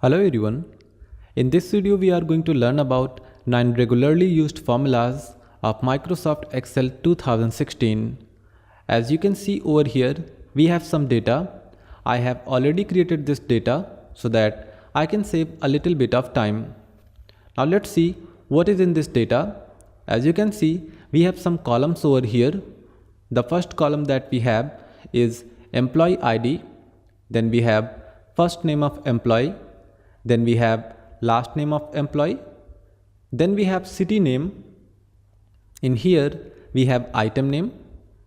Hello everyone. In this video we are going to learn about 9 regularly used formulas of Microsoft Excel 2016. As you can see over here, we have some data. I have already created this data so that I can save a little bit of time. Now let's see what is in this data. As you can see, we have some columns over here. The first column that we have is employee ID. Then we have first name of employee. Then we have last name of employee. Then we have city name. In here we have item name.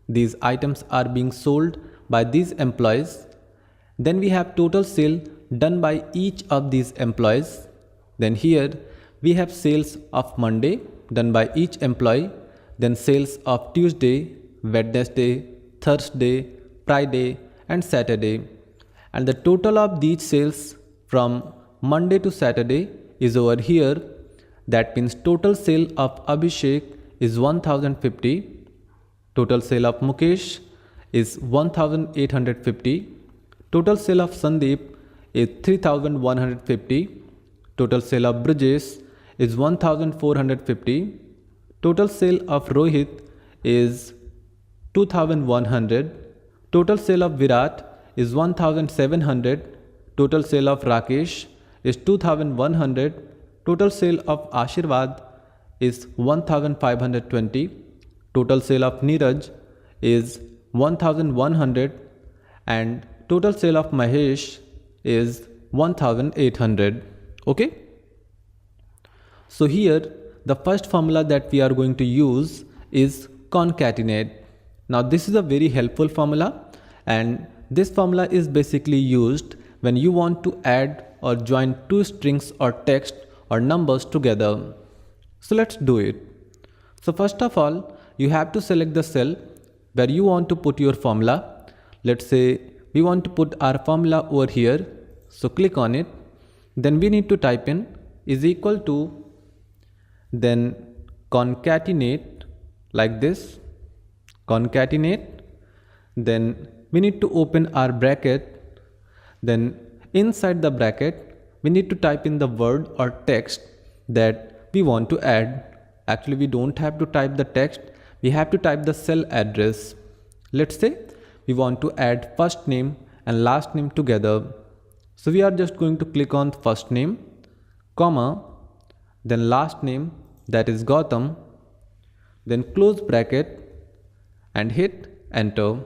These items are being sold by these employees. Then we have total sale done by each of these employees. Then here we have sales of Monday done by each employee. Then sales of Tuesday, Wednesday, Thursday, Friday and Saturday. And the total of these sales from Monday to Saturday is over here. That means total sale of Abhishek is 1050. Total sale of Mukesh is 1850. Total sale of Sandeep is 3150. Total sale of Brijesh is 1450. Total sale of Rohit is 2100. Total sale of Virat is 1700. Total sale of Rakesh is 2100. Total sale of Ashirwad is 1520. Total sale of Neeraj is 1100 and total sale of Mahesh is 1800. Okay. So here the first formula that we are going to use is concatenate. Now this is a very helpful formula, and this formula is basically used when you want to add or join two strings or text or numbers together. So let's do it. So first of all, you have to select the cell where you want to put your formula. Let's say we want to put our formula over here. So click on it. Then we need to type in is equal to, then concatenate like this, concatenate. Then we need to open our bracket. Then inside the bracket we need to type in the word or text that we want to add. Actually we don't have to type the text, we have to type the cell address. Let's say we want to add first name and last name together. So we are just going to click on first name, comma, then last name, that is Gautam, then close bracket and hit enter.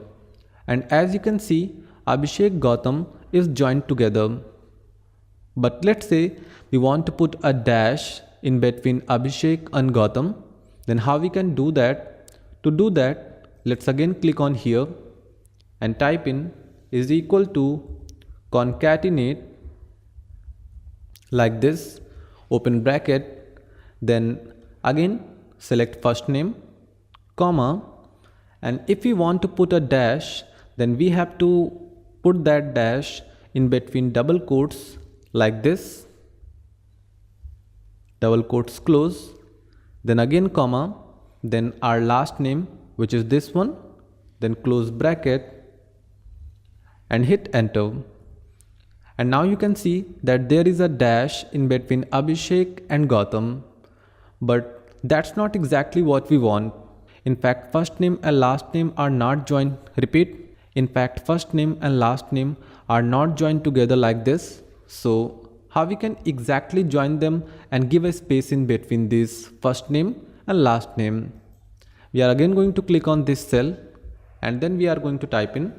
And as you can see, Abhishek Gautam is joined together. But let's say we want to put a dash in between Abhishek and Gautam. Then how we can do that? To do that, let's again click on here and type in is equal to concatenate like this, open bracket, then again select first name, comma, and if we want to put a dash, then we have to put that dash in between double quotes like this, double quotes close, then again comma, then our last name, which is this one, then close bracket and hit enter. And now you can see that there is a dash in between Abhishek and Gautam, but that's not exactly what we want. In fact, first name and last name are not joined. Repeat. In fact, first name and last name are not joined together like this. So how we can exactly join them and give a space in between this first name and last name? We are again going to click on this cell and then we are going to type in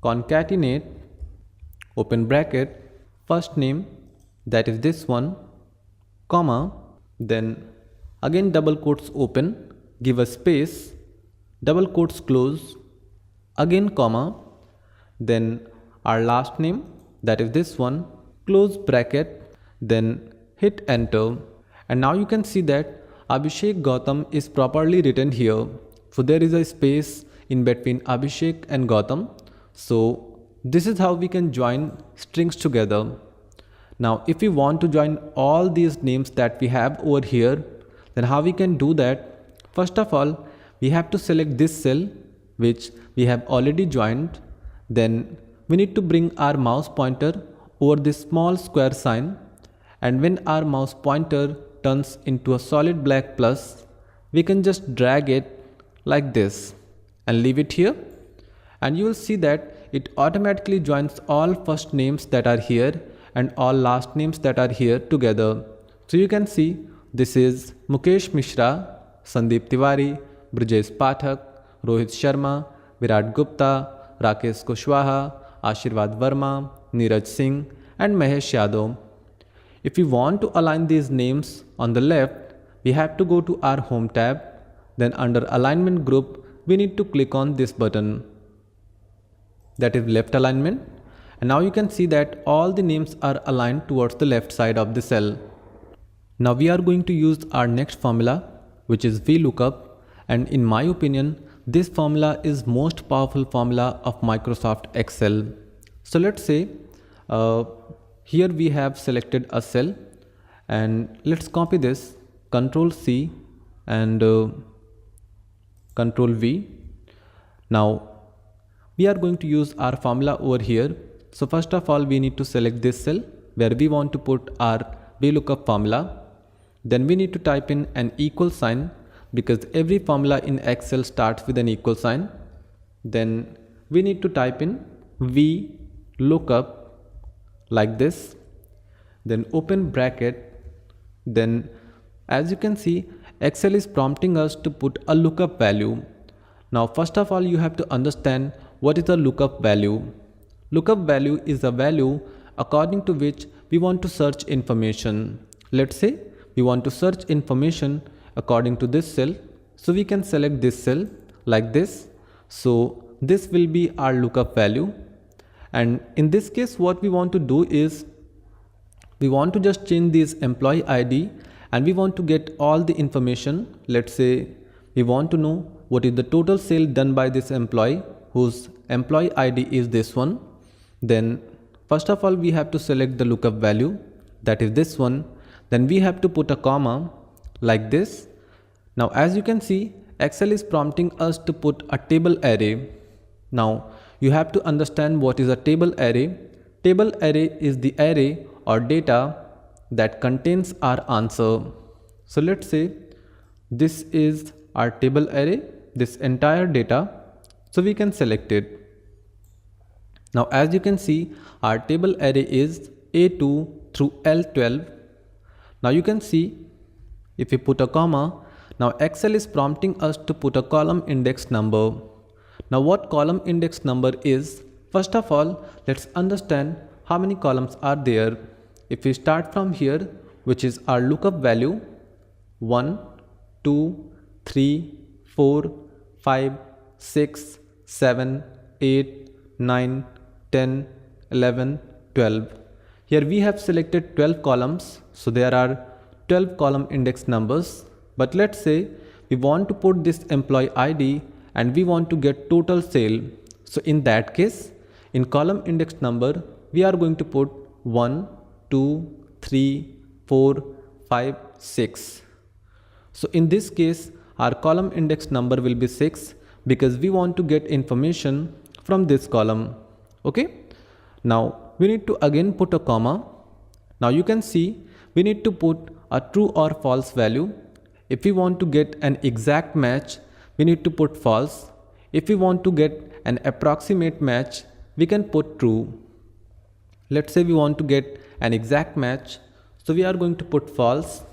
concatenate, open bracket, first name, that is this one, comma, then again double quotes open, give a space, double quotes close, again comma, then our last name, that is this one, close bracket, then hit enter. And now you can see that Abhishek Gautam is properly written here. So there is a space in between Abhishek and Gautam. So this is how we can join strings together. Now if we want to join all these names that we have over here, then how we can do that? First of all, we have to select this cell which we have already joined. Then we need to bring our mouse pointer over this small square sign, and when our mouse pointer turns into a solid black plus, we can just drag it like this and leave it here, and you will see that it automatically joins all first names that are here and all last names that are here together. So you can see this is Mukesh Mishra, Sandeep Tiwari, Brijesh Pathak, Rohit Sharma, Virat Gupta, Rakesh Kushwaha, Ashirwad Verma, Neeraj Singh and Mahesh Yadav. If we want to align these names on the left, we have to go to our Home tab. Then under Alignment Group, we need to click on this button, that is Left Alignment. And now you can see that all the names are aligned towards the left side of the cell. Now we are going to use our next formula, which is Vlookup, and in my opinion, this formula is most powerful formula of Microsoft Excel. So let's say here we have selected a cell, and let's copy this, Ctrl C and Ctrl V. Now we are going to use our formula over here. So first of all, we need to select this cell where we want to put our Vlookup formula. Then we need to type in an equal sign, because every formula in Excel starts with an equal sign. Then we need to type in Vlookup like this, then open bracket. Then as you can see, Excel is prompting us to put a lookup value. Now first of all, you have to understand what is a lookup value. Lookup value is a value according to which we want to search information. Let's say we want to search information according to this cell, so we can select this cell like this. So this will be our lookup value, and in this case what we want to do is we want to just change this employee ID, and we want to get all the information. Let's say we want to know what is the total sale done by this employee whose employee ID is this one. Then first of all, we have to select the lookup value, that is this one. Then we have to put a comma like this. Now as you can see, Excel is prompting us to put a table array. Now you have to understand what is a table array. Table array is the array or data that contains our answer. So let's say this is our table array, this entire data, so we can select it. Now as you can see, our table array is A2 through L12. Now you can see, if we put a comma, now Excel is prompting us to put a column index number. Now what column index number is? First of all, let's understand how many columns are there. If we start from here, which is our lookup value, 1, 2, 3, 4, 5, 6, 7, 8, 9, 10, 11, 12. Here we have selected 12 columns, so there are 12 column index numbers. But let's say we want to put this employee ID and we want to get total sale. So in that case, in column index number, we are going to put 1, 2, 3, 4, 5, 6. So in this case, our column index number will be 6 because we want to get information from this column. Okay. Now we need to again put a comma. Now you can see we need to put a true or false value. If we want to get an exact match, we need to put false. If we want to get an approximate match, we can put true. Let's say we want to get an exact match, so we are going to put false.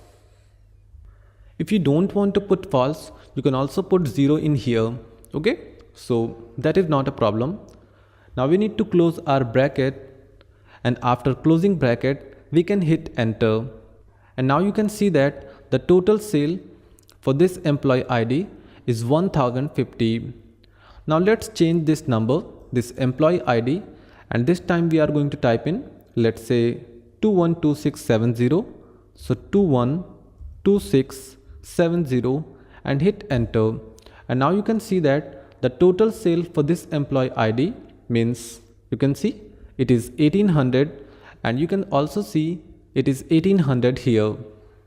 If you don't want to put false, you can also put 0 in here. Okay, so that is not a problem. Now we need to close our bracket, and after closing bracket, we can hit enter. And now you can see that the total sale for this employee ID is 1050. Now let's change this number, this employee ID, and this time we are going to type in, let's say 212670. So 212670 and hit enter. And now you can see that the total sale for this employee ID means, you can see it is 1800, and you can also see it is 1800 here.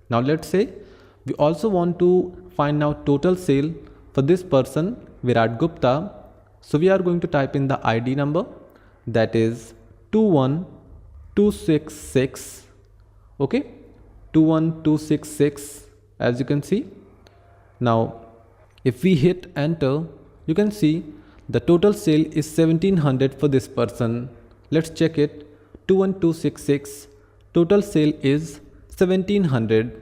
Now let's say we also want to find out total sale for this person, Virat Gupta. So we are going to type in the ID number, that is 212670. 216. Okay, 21266, as you can see. Now if we hit enter, you can see the total sale is 1700 for this person. Let's check it. 21266, total sale is 1700.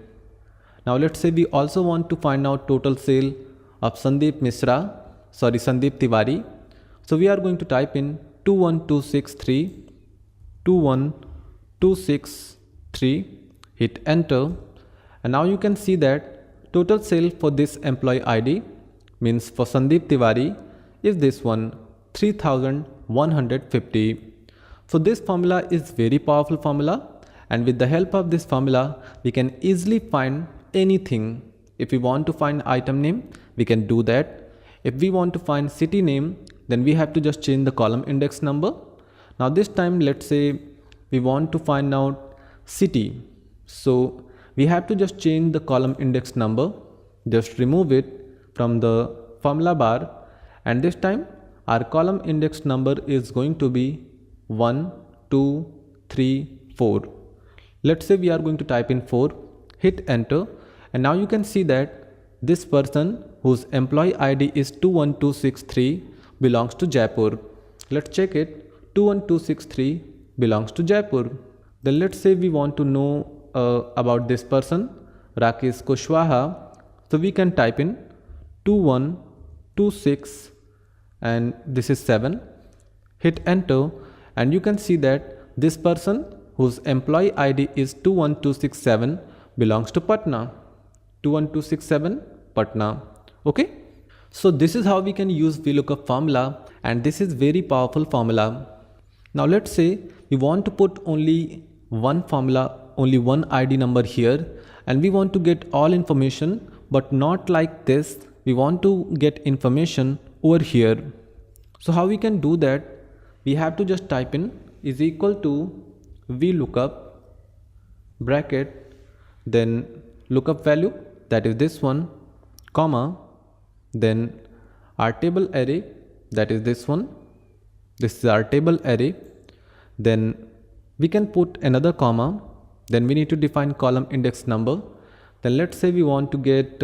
Now let's say we also want to find out total sale of Sandeep Tiwari. So we are going to type in 21263, 21263, hit enter, and now you can see that total sale for this employee ID, means for Sandeep Tiwari, is this one, 3150. So this formula is very powerful formula, and with the help of this formula we can easily find anything. If we want to find item name, we can do that. If we want to find city name, then we have to just change the column index number. Now this time let's say we want to find out city, so we have to just change the column index number, just remove it from the formula bar, and this time our column index number is going to be 1 2 3 4. Let's say we are going to type in 4, hit enter, and now you can see that this person whose employee ID is 21263 belongs to Jaipur. Let's check it. 21263 belongs to Jaipur. Then let's say we want to know about this person, Rakesh Kushwaha. So we can type in 2126 and this is 7. Hit enter, and you can see that this person whose employee ID is 21267 belongs to Patna. 21267 Patna. Okay. So this is how we can use VLOOKUP formula, and this is very powerful formula. Now let's say we want to put only one formula, only one ID number here, and we want to get all information, but not like this. We want to get information over here. So how we can do that? We have to just type in is equal to VLOOKUP bracket, then lookup value, that is this one, comma, then our table array, that is this one. This is our table array. Then we can put another comma. Then we need to define column index number. Then let's say we want to get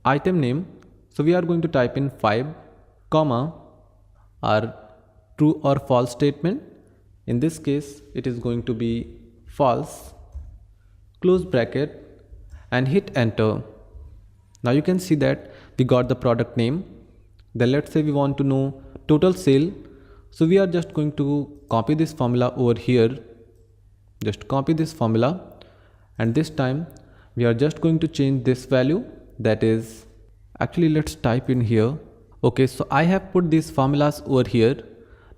item name. So we are going to type in 5, comma, our true or false statement. In this case, it is going to be false, close bracket, and hit enter. Now you can see that we got the product name. Then let's say we want to know total sale. So we are just going to copy this formula over here. Just copy this formula, and this time we are just going to change this value, that is, actually let's type in here. Okay, so I have put these formulas over here.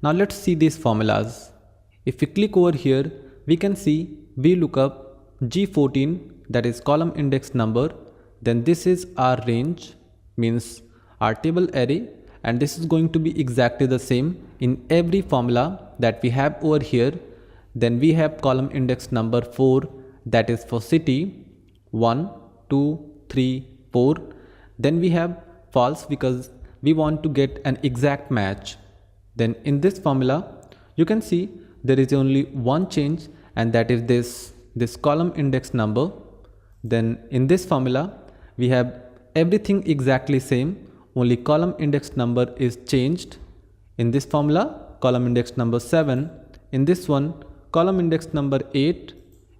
Now let's see these formulas. If we click over here, we can see VLOOKUP G14, that is column index number. Then this is our range, means our table array, and this is going to be exactly the same in every formula that we have over here. Then we have column index number 4, that is for city, 1 2 3 4. Then we have false because we want to get an exact match. Then in this formula you can see there is only one change, and that is this column index number. Then in this formula we have everything exactly same, only column index number is changed. In this formula, column index number 7, in this one column index number 8,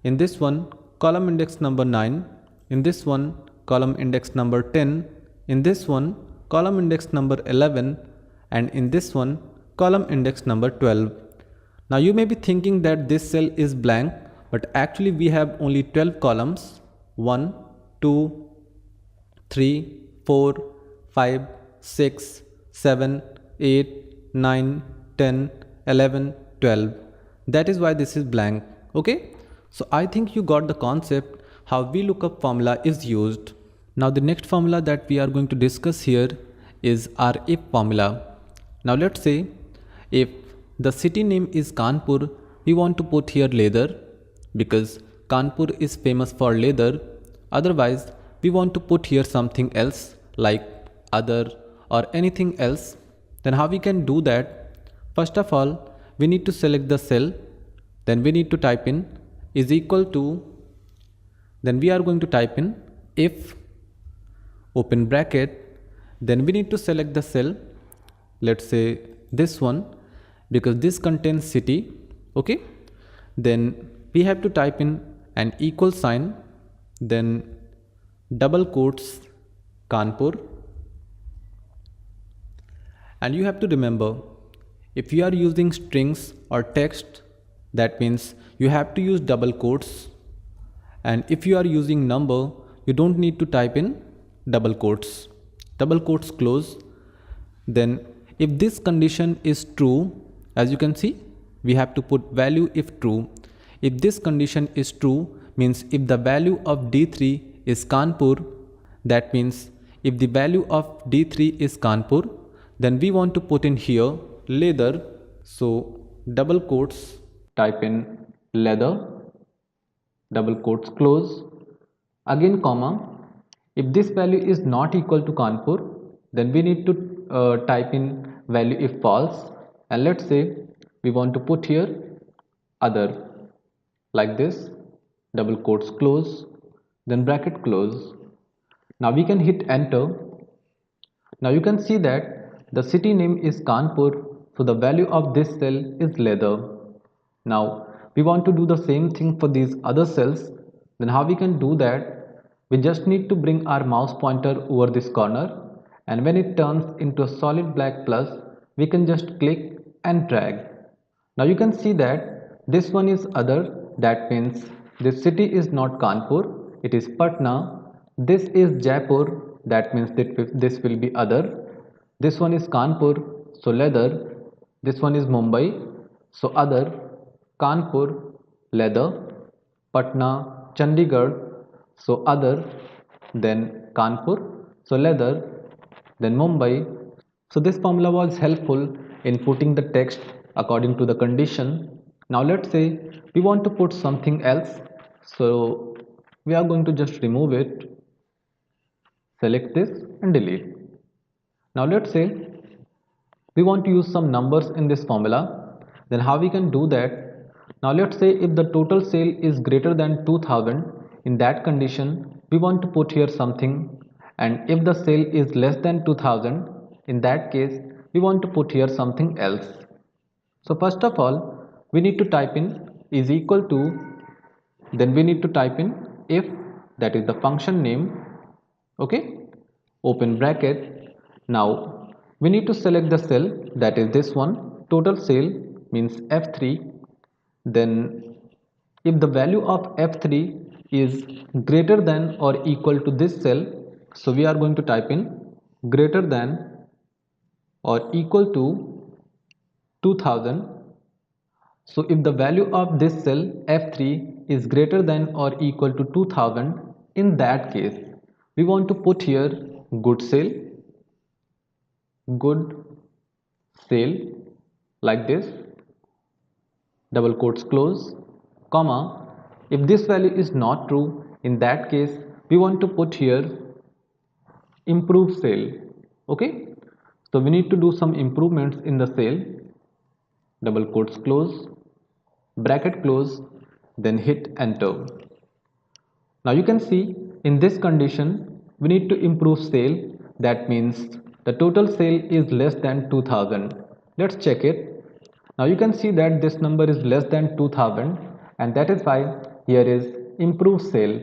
in this one column index number 9, in this one column index number 10, in this one column index number 11, and in this one column index number 12. Now you may be thinking that this cell is blank, but actually we have only 12 columns, 1 2 3 4 5 6 7 8 9 10 11 12. That is why this is blank. Okay, so I think you got the concept how VLOOKUP formula is used. Now the next formula that we are going to discuss here is our if formula. Now let's say if the city name is Kanpur, we want to put here leather because Kanpur is famous for leather. Otherwise we want to put here something else like other or anything else. Then how we can do that? First of all, we need to select the cell then we need to type in is equal to, then we are going to type in if, open bracket, then we need to select the cell, let's say this one, because this contains city. Okay, then we have to type in an equal sign, then double quotes Kanpur. And you have to remember, if you are using strings or text, that means you have to use double quotes, and if you are using number, you don't need to type in double quotes close. Then if this condition is true, as you can see, we have to put value if true. If this condition is true, means if the value of D3 is Kanpur, that means if the value of D3 is Kanpur, then we want to put in here leather. So double quotes, type in leather, double quotes close, again comma. If this value is not equal to Kanpur, then we need to type in value if false, and let's say we want to put here other, like this, double quotes close, then bracket close. Now we can hit enter. Now you can see that the city name is Kanpur, so the value of this cell is leather. Now we want to do the same thing for these other cells. Then how we can do that? We just need to bring our mouse pointer over this corner, and when it turns into a solid black plus, we can just click and drag. Now you can see that this one is other, that means this city is not Kanpur, it is Patna. This is Jaipur, that means that this will be other. This one is Kanpur, so leather. This one is Mumbai, so other. Kanpur, leather. Patna, Chandigarh, so other. Then Kanpur, so leather. Then Mumbai. So this formula was helpful in putting the text according to the condition. Now let's say we want to put something else, so we are going to just remove it, select this and delete. Now let's say we want to use some numbers in this formula, then how we can do that? Now let's say if the total sale is greater than 2000, in that condition we want to put here something, and if the sale is less than 2000, in that case we want to put here something else. So first of all we need to type in is equal to, then we need to type in if, that is the function name. Okay, open bracket. Now we need to select the cell, that is this one, total sale, means F3. Then if the value of F3 is greater than or equal to this cell, so we are going to type in greater than or equal to 2000. So if the value of this cell F3 is greater than or equal to 2000, in that case we want to put here good sale, like this, double quotes close, comma. If this value is not true, in that case we want to put here improve sale. Okay, so we need to do some improvements in the sale, double quotes close, bracket close, then hit enter. Now you can see in this condition we need to improve sale, that means the total sale is less than 2000. Let's check it. Now you can see that this number is less than 2000, and that is why here is improve sale.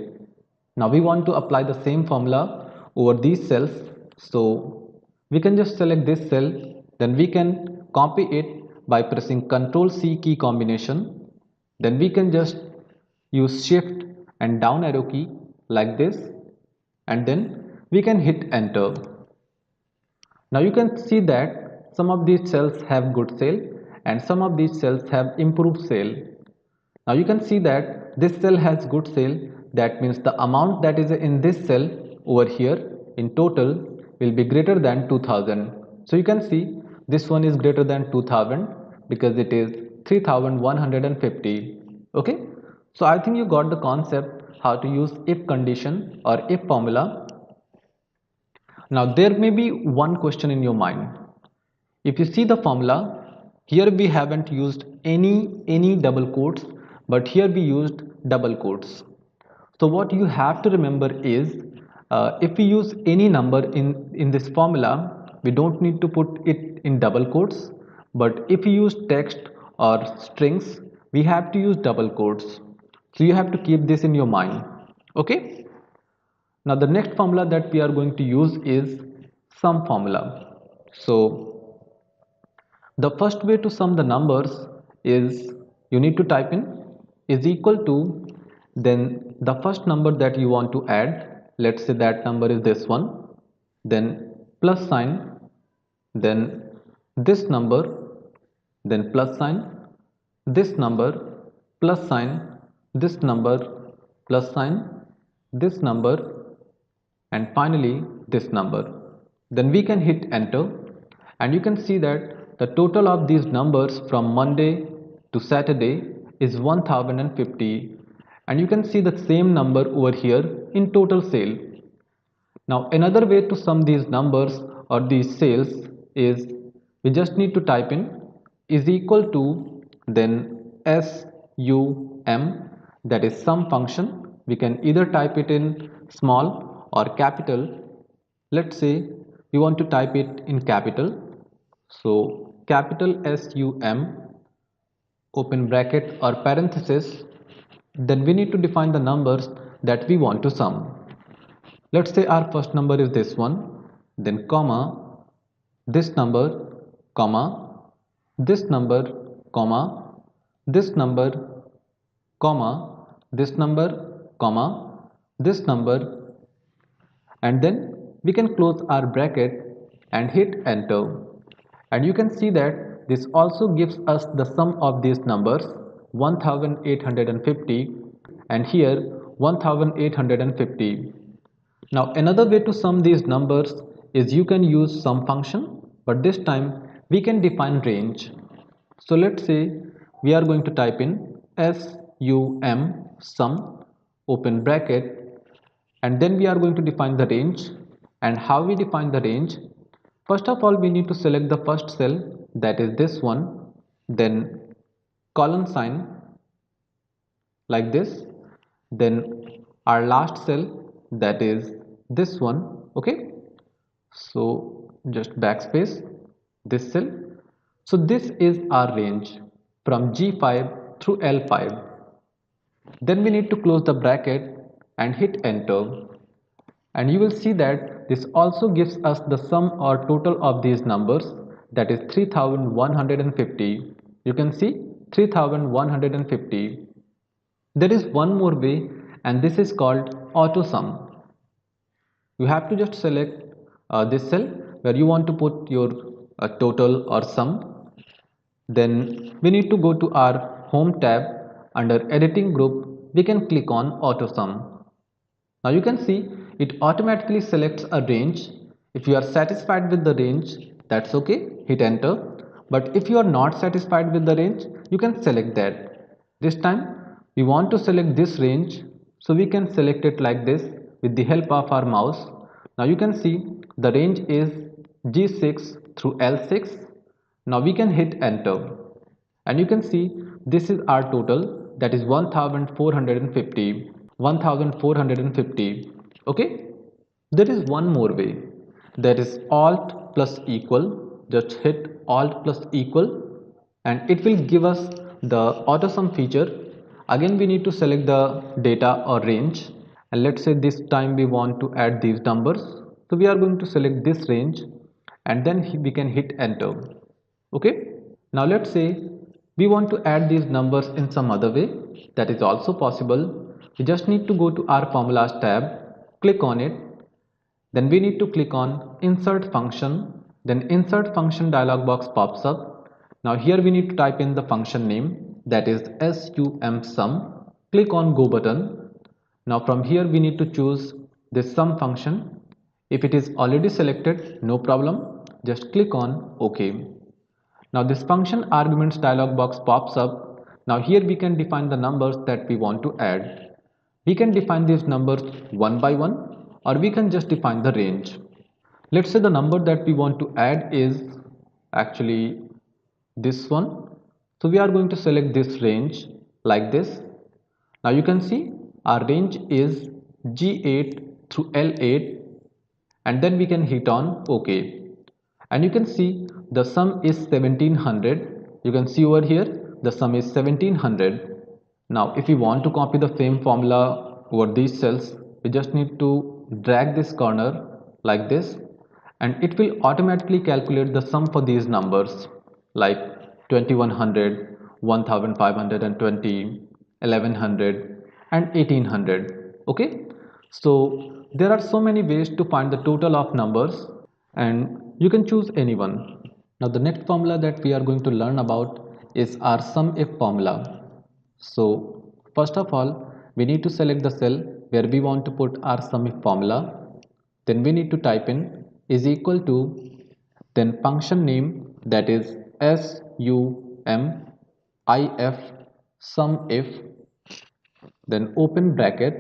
Now we want to apply the same formula over these cells, so we can just select this cell, then we can copy it by pressing Ctrl C key combination, then we can just use shift and down arrow key like this, and then we can hit enter. Now you can see that some of these cells have good sale and some of these cells have improved sale. Now you can see that this cell has good sale, that means the amount that is in this cell over here in total will be greater than 2000. So you can see this one is greater than 2000 because it is 3150. Okay, so I think you got the concept how to use if condition or if formula. Now there may be one question in your mind. If you see the formula, Here we haven't used any double quotes, but here we used double quotes. So what you have to remember is if we use any number in this formula, we don't need to put it in double quotes, but if we use text or strings, we have to use double quotes. So you have to keep this in your mind. Okay. Now the next formula that we are going to use is sum formula. So the first way to sum the numbers is you need to type in is equal to, then the first number that you want to add, let's say that number is this one, then plus sign, then this number, then plus sign, this number, plus sign, this number, plus sign, this number, and finally this number. Then we can hit enter, and you can see that the total of these numbers from Monday to Saturday is 1050, and you can see the same number over here in total sale. Now another way to sum these numbers or these sales is we just need to type in is equal to, then sum, that is sum function. We can either type it in small or capital. Let's say we want to type it in capital, so capital SUM, open bracket or parenthesis, then we need to define the numbers that we want to sum. Let's say our first number is this one, then comma, this number, comma, this number, comma, this number, comma, this number, comma, this number, and then we can close our bracket and hit enter, and you can see that this also gives us the sum of these numbers 1850 and here 1850. Now another way to sum these numbers is you can use sum function, but this time we can define range. So let's say we are going to type in sum, open bracket, and then we are going to define the range. And how we define the range? First of all, we need to select the first cell, that is this one, then colon sign like this, then our last cell, that is this one. Okay, so just backspace this cell. So this is our range from G5 through L5. Then we need to close the bracket and hit enter, and you will see that this also gives us the sum or total of these numbers, that is 3150. You can see 3150. There is one more way, and this is called auto sum. You have to just select this cell where you want to put your total or sum. Then we need to go to our home tab. Under editing group, we can click on auto sum. Now you can see it automatically selects a range. If you are satisfied with the range, that's okay, hit enter. But if you are not satisfied with the range, you can select that. This time we want to select this range, so we can select it like this with the help of our mouse. Now you can see the range is G6 through L6. Now we can hit enter, and you can see this is our total, that is 1450. Okay, there is one more way, that is alt plus equal. Just hit alt plus equal and it will give us the auto sum feature. Again we need to select the data or range, and let's say this time we want to add these numbers, so we are going to select this range and then we can hit enter. Okay, now let's say we want to add these numbers in some other way, that is also possible. We just need to go to our formulas tab, click on it, then we need to click on insert function, then insert function dialog box pops up. Now here we need to type in the function name, that is sum. Click on go button. Now from here we need to choose this sum function. If it is already selected, no problem, just click on OK. Now this function arguments dialog box pops up. Now here we can define the numbers that we want to add. We can define these numbers one by one, or we can just define the range. Let's say the number that we want to add is actually this one. So we are going to select this range like this. Now you can see our range is G8 through L8, and then we can hit on OK. And you can see the sum is 1700. You can see over here the sum is 1700. Now if you want to copy the same formula over these cells, we just need to drag this corner like this, and it will automatically calculate the sum for these numbers like 2100, 1520, 1100 and 1800. Okay, so there are so many ways to find the total of numbers, and you can choose any one. Now the next formula that we are going to learn about is our sum if formula. So first of all, we need to select the cell where we want to put our sum if formula. Then we need to type in is equal to, then function name, that is sum if, then open bracket.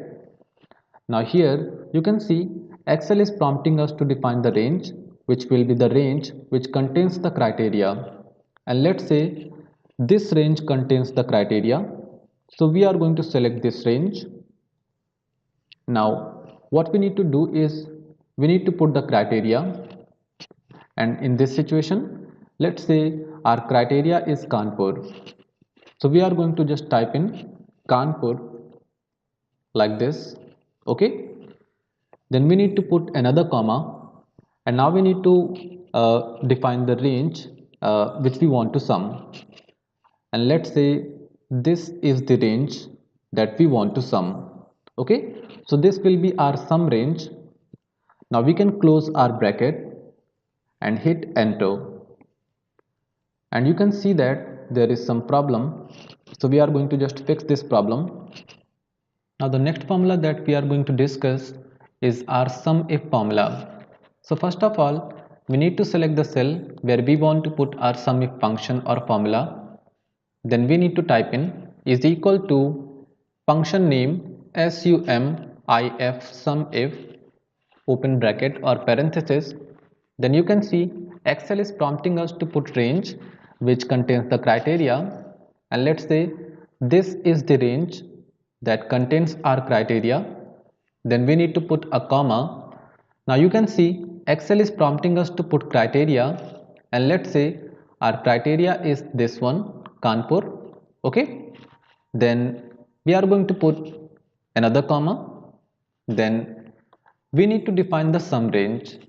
Now here you can see Excel is prompting us to define the range, which will be the range which contains the criteria. And let's say this range contains the criteria. So we are going to select this range. Now what we need to do is we need to put the criteria, and in this situation let's say our criteria is Kanpur. So we are going to just type in Kanpur like this. Okay, then we need to put another comma, and now we need to define the range which we want to sum, and let's say this is the range that we want to sum. Okay, so this will be our sum range. Now we can close our bracket and hit enter, and you can see that there is some problem, so we are going to just fix this problem. Now the next formula that we are going to discuss is our sum if formula. So first of all, we need to select the cell where we want to put our sum if function or formula. Then we need to type in is equal to function name sum if, open bracket or parenthesis. Then you can see Excel is prompting us to put range which contains the criteria, and let's say this is the range that contains our criteria. Then we need to put a comma. Now you can see Excel is prompting us to put criteria, and let's say our criteria is this one, Kanpur. Okay, then we are going to put another comma. Then we need to define the sum range,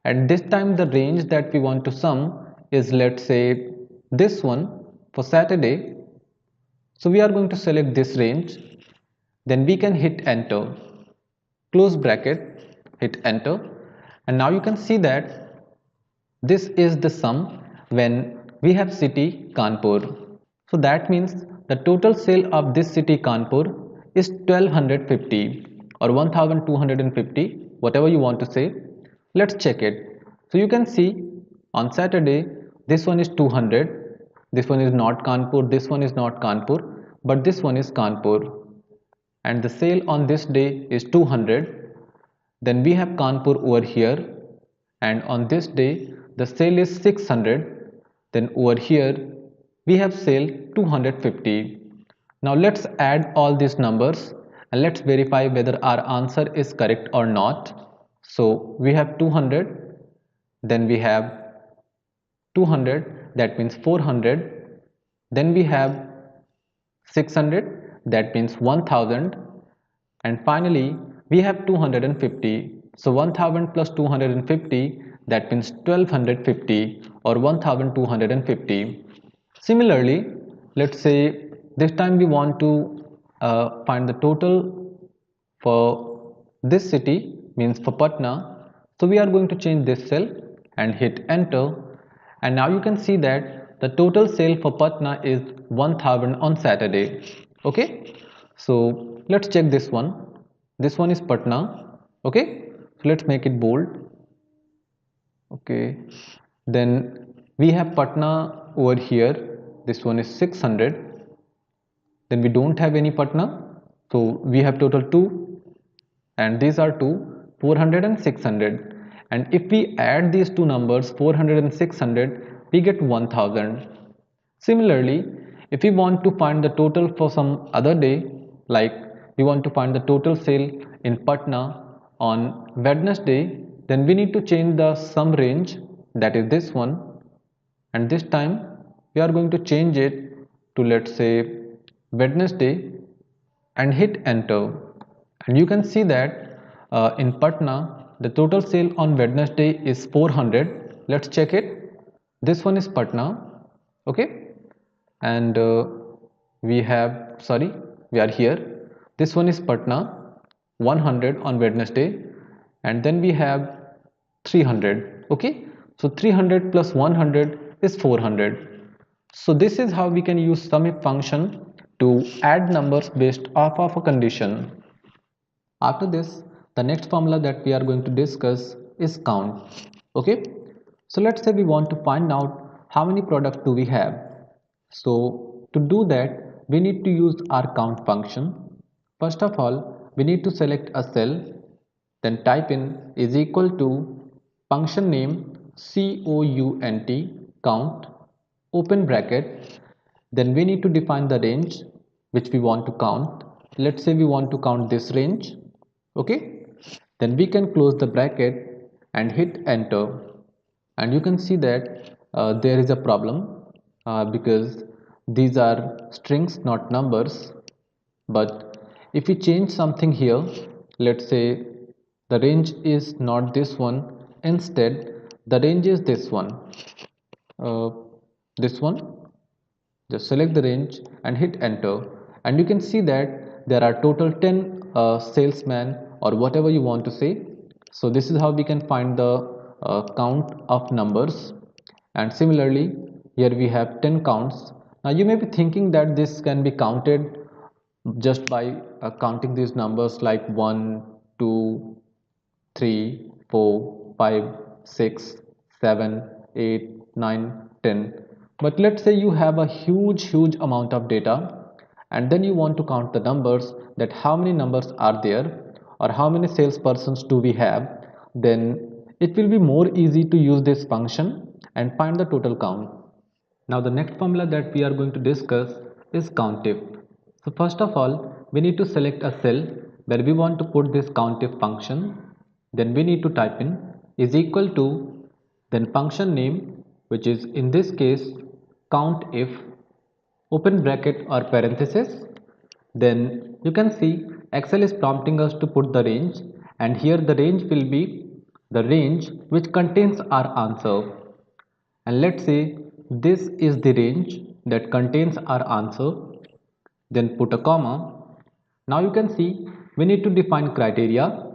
and this time the range that we want to sum is, let's say, this one for Saturday. So we are going to select this range, then we can hit enter, close bracket, hit enter, and now you can see that this is the sum when we have city Kanpur. So that means the total sale of this city Kanpur is 1250 or 1250, whatever you want to say. Let's check it. So you can see on Saturday this one is 200, this one is not Kanpur, this one is not Kanpur, but this one is Kanpur, and the sale on this day is 200. Then we have Kanpur over here, and on this day the sale is 600. Then over here we have sale 250. Now let's add all these numbers and let's verify whether our answer is correct or not. So we have 200, then we have 200, that means 400, then we have 600, that means 1000, and finally we have 250. So 1000 plus 250, that means 1250 or 1250. Similarly, let's say this time we want to find the total for this city, means for Patna. So we are going to change this cell and hit enter, and now you can see that the total sale for Patna is 1000 on Saturday. Okay, so let's check this one. This one is Patna. Okay, so let's make it bold. Okay, then we have Patna over here. This one is 600. Then we don't have any Patna, so we have total 2, and these are 2, 400 and 600, and if we add these two numbers 400 and 600, we get 1000. Similarly, if we want to find the total for some other day, like we want to find the total sale in Patna on Wednesday, then we need to change the sum range, that is this one, and this time we are going to change it to, let's say, Wednesday, and hit enter. And you can see that in Patna the total sale on Wednesday is 400. Let's check it. This one is Patna, okay, and we have, sorry, we are here, this one is Patna, 100 on Wednesday, and then we have 300, okay. So 300 plus 100 is 400. So this is how we can use SUMIF function to add numbers based off of a condition. After this, the next formula that we are going to discuss is count, okay. So let's say we want to find out how many products do we have. So to do that, we need to use our count function. First of all, we need to select a cell, then type in is equal to function name count, open bracket, then we need to define the range which we want to count. Let's say we want to count this range, okay. Then we can close the bracket and hit enter, and you can see that there is a problem because these are strings, not numbers. But if we change something here, let's say the range is not this one, instead the range is this one, uh, this one. Just select the range and hit enter, and you can see that there are total 10 salesmen, or whatever you want to say. So this is how we can find the count of numbers. And similarly, here we have 10 counts. Now you may be thinking that this can be counted just by counting these numbers like 1, 2, 3, 4, 5, 6, 7, 8, 9, 10. But let's say you have a huge amount of data, and then you want to count the numbers, that how many numbers are there or how many salespersons do we have. Then it will be more easy to use this function and find the total count. Now the next formula that we are going to discuss is COUNTIF. So first of all, we need to select a cell where we want to put this COUNTIF function. Then we need to type in is equal to, then function name, which is in this case COUNTIF, open bracket or parenthesis. Then you can see Excel is prompting us to put the range, and here the range will be the range which contains our answer. And let's say this is the range that contains our answer, then put a comma. Now you can see we need to define criteria,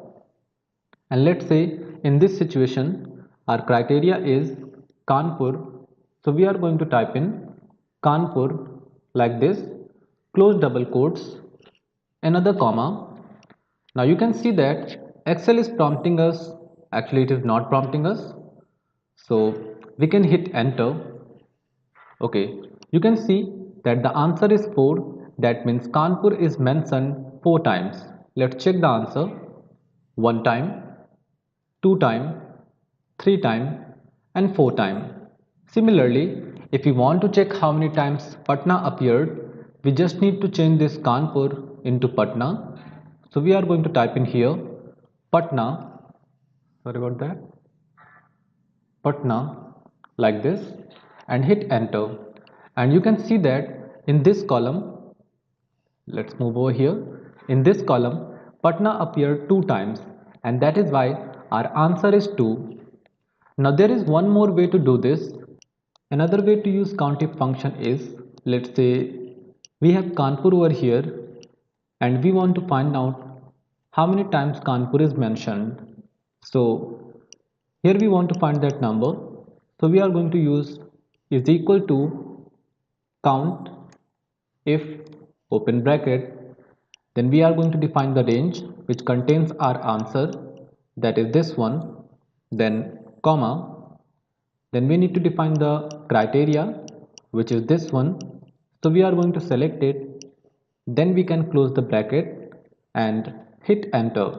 and let's say in this situation our criteria is Kanpur. So we are going to type in Kanpur like this, close double quotes, another comma. Now you can see that Excel is prompting us, actually it is not prompting us, so we can hit enter. Okay, you can see that the answer is 4. That means Kanpur is mentioned 4 times. Let's check the answer. 1 time, 2 time, 3 time, and 4 time. Similarly, if we want to check how many times Patna appeared, we just need to change this Kanpur into Patna. So we are going to type in here Patna, sorry about that, Patna like this, and hit enter. And you can see that in this column, let's move over here, in this column Patna appeared 2 times, and that is why our answer is 2. Now there is one more way to do this. Another way to use COUNTIF function is, let's say we have Kanpur over here, and we want to find out how many times Kanpur is mentioned. So here we want to find that number, so we are going to use is equal to count if, open bracket, then we are going to define the range which contains our answer, that is this one, then comma, then we need to define the criteria which is this one, so we are going to select it, then we can close the bracket and hit enter.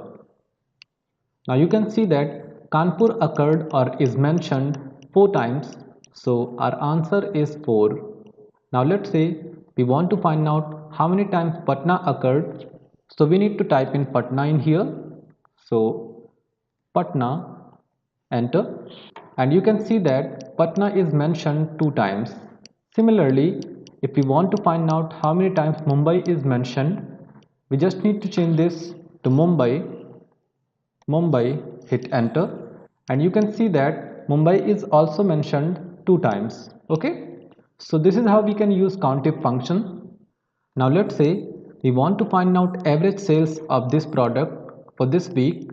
Now you can see that Kanpur occurred or is mentioned 4 times, so our answer is 4. Now let's say we want to find out how many times Patna occurred. So we need to type in Patna in here. So Patna, enter. And you can see that Patna is mentioned 2 times. Similarly, if we want to find out how many times Mumbai is mentioned, we just need to change this to Mumbai, hit enter, and you can see that Mumbai is also mentioned 2 times. Okay, so this is how we can use COUNTIF function. Now let's say we want to find out average sales of this product for this week.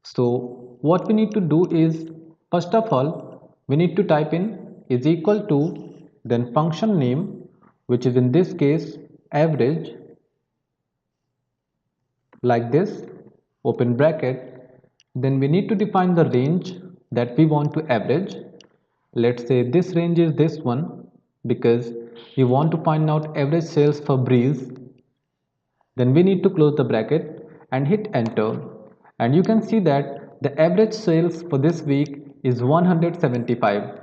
So what we need to do is, first of all, we need to type in is equal to, then function name, which is in this case average, like this, open bracket. Then we need to define the range that we want to average. Let's say this range is this one because we want to find out average sales for Breeze. Then we need to close the bracket and hit enter, and you can see that the average sales for this week is 175.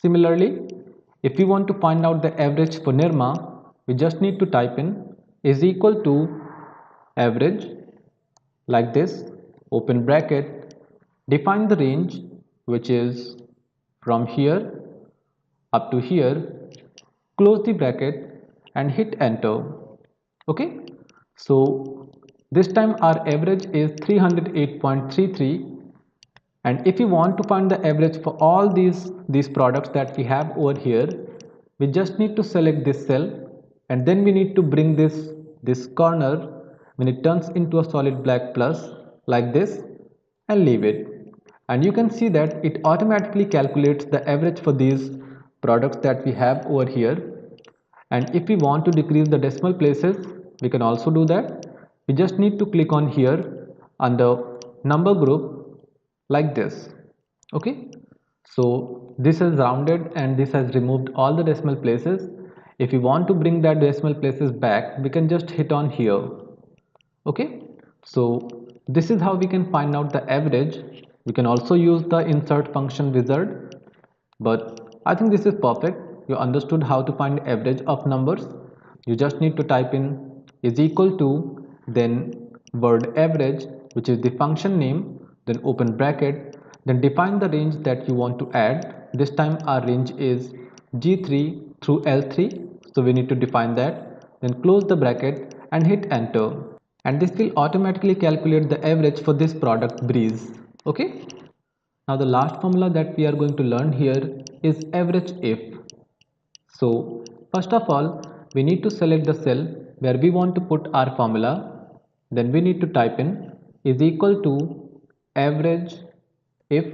Similarly, if we want to find out the average for Nirma, we just need to type in is equal to average, like this, open bracket, define the range, which is from here up to here, close the bracket and hit enter. Okay, so this time our average is 308.33, and if you want to find the average for all these products that we have over here, we just need to select this cell, and then we need to bring this corner when it turns into a solid black plus, like this, and leave it, and you can see that it automatically calculates the average for these products that we have over here. And if we want to decrease the decimal places, we can also do that. We just need to click on here on the number group, like this. Okay, so this is rounded and this has removed all the decimal places. If you want to bring that decimal places back, we can just hit on here. Okay, so this is how we can find out the average. We can also use the insert function wizard, but I think this is perfect. You understood how to find average of numbers. You just need to type in is equal to, then word average, which is the function name, then open bracket, then define the range that you want to add. This time our range is G3 through L3, so we need to define that, then close the bracket and hit enter, and this will automatically calculate the average for this product Breeze. Okay, now the last formula that we are going to learn here is average if. So first of all, we need to select the cell where we want to put our formula. Then we need to type in is equal to average if,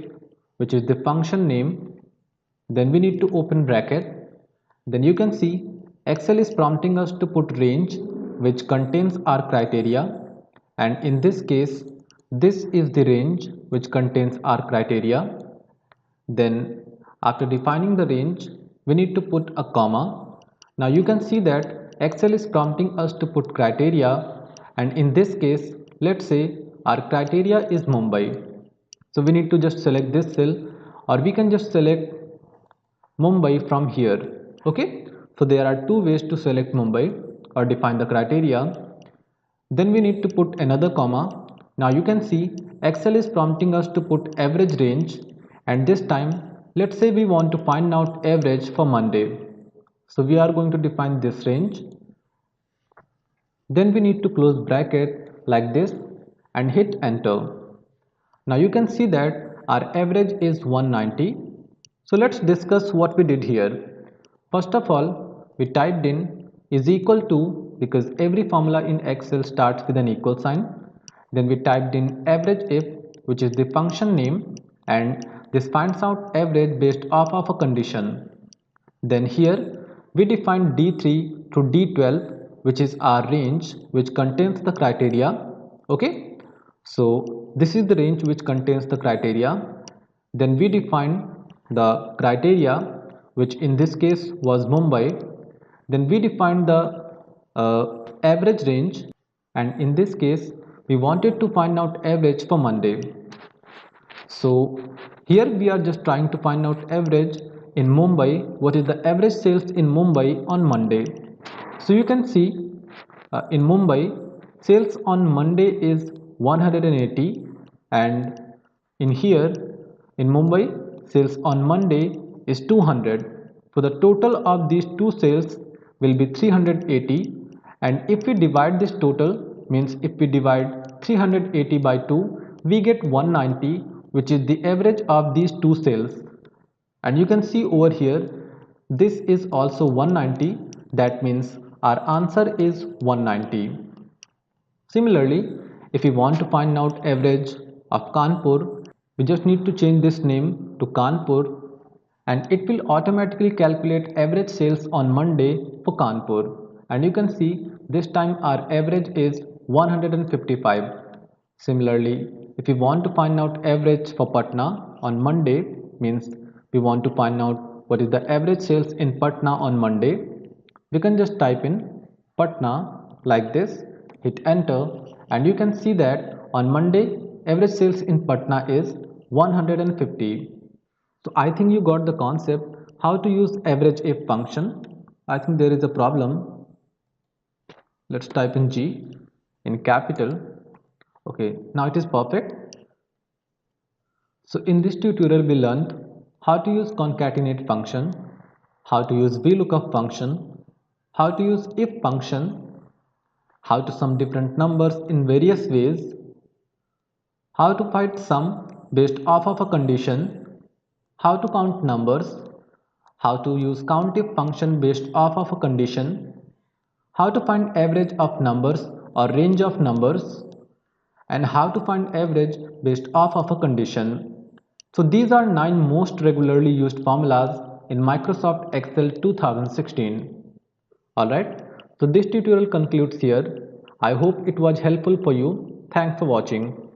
which is the function name. Then we need to open bracket. Then you can see Excel is prompting us to put range, which contains our criteria, and in this case this is the range which contains our criteria. Then after defining the range, we need to put a comma. Now you can see that Excel is prompting us to put criteria, and in this case, let's say our criteria is Mumbai. So we need to just select this cell, or we can just select Mumbai from here. Okay, so there are two ways to select Mumbai or define the criteria. Then we need to put another comma. Now you can see Excel is prompting us to put average range, and this time let's say we want to find out average for Monday. So we are going to define this range. Then we need to close bracket like this and hit enter. Now you can see that our average is 190. So let's discuss what we did here. First of all, we typed in is equal to, because every formula in Excel starts with an equal sign. Then we typed in average if, which is the function name, and this finds out average based off of a condition. Then here we define D3 through D12, which is our range which contains the criteria. Okay, so this is the range which contains the criteria. Then we define the criteria, which in this case was Mumbai. Then we defined the average range, and in this case we wanted to find out average for Monday. So here we are just trying to find out average in Mumbai, what is the average sales in Mumbai on Monday? So you can see in Mumbai, sales on Monday is 180, and in here in Mumbai, sales on Monday is 200. So the total of these two sales will be 380, and if we divide this total, means if we divide 380 by 2, we get 190, which is the average of these two sales. And you can see over here, this is also 190, that means our answer is 190. Similarly, if we want to find out average of Kanpur, we just need to change this name to Kanpur, and it will automatically calculate average sales on Monday for Kanpur. And you can see this time our average is 155. Similarly, if we want to find out average for Patna on Monday, means we want to find out what is the average sales in Patna on Monday, we can just type in Patna like this, hit enter, and you can see that on Monday average sales in Patna is 150. So I think you got the concept how to use average if function. I think there is a problem. Let's type in G in capital. Okay, now it is perfect. So in this tutorial we learned how to use concatenate function, how to use Vlookup function, how to use if function, how to sum different numbers in various ways, how to find sum based off of a condition, how to count numbers, how to use countif function based off of a condition, how to find average of numbers or range of numbers, and how to find average based off of a condition. So these are 9 most regularly used formulas in Microsoft Excel 2016. Alright, so this tutorial concludes here. I hope it was helpful for you. Thanks for watching.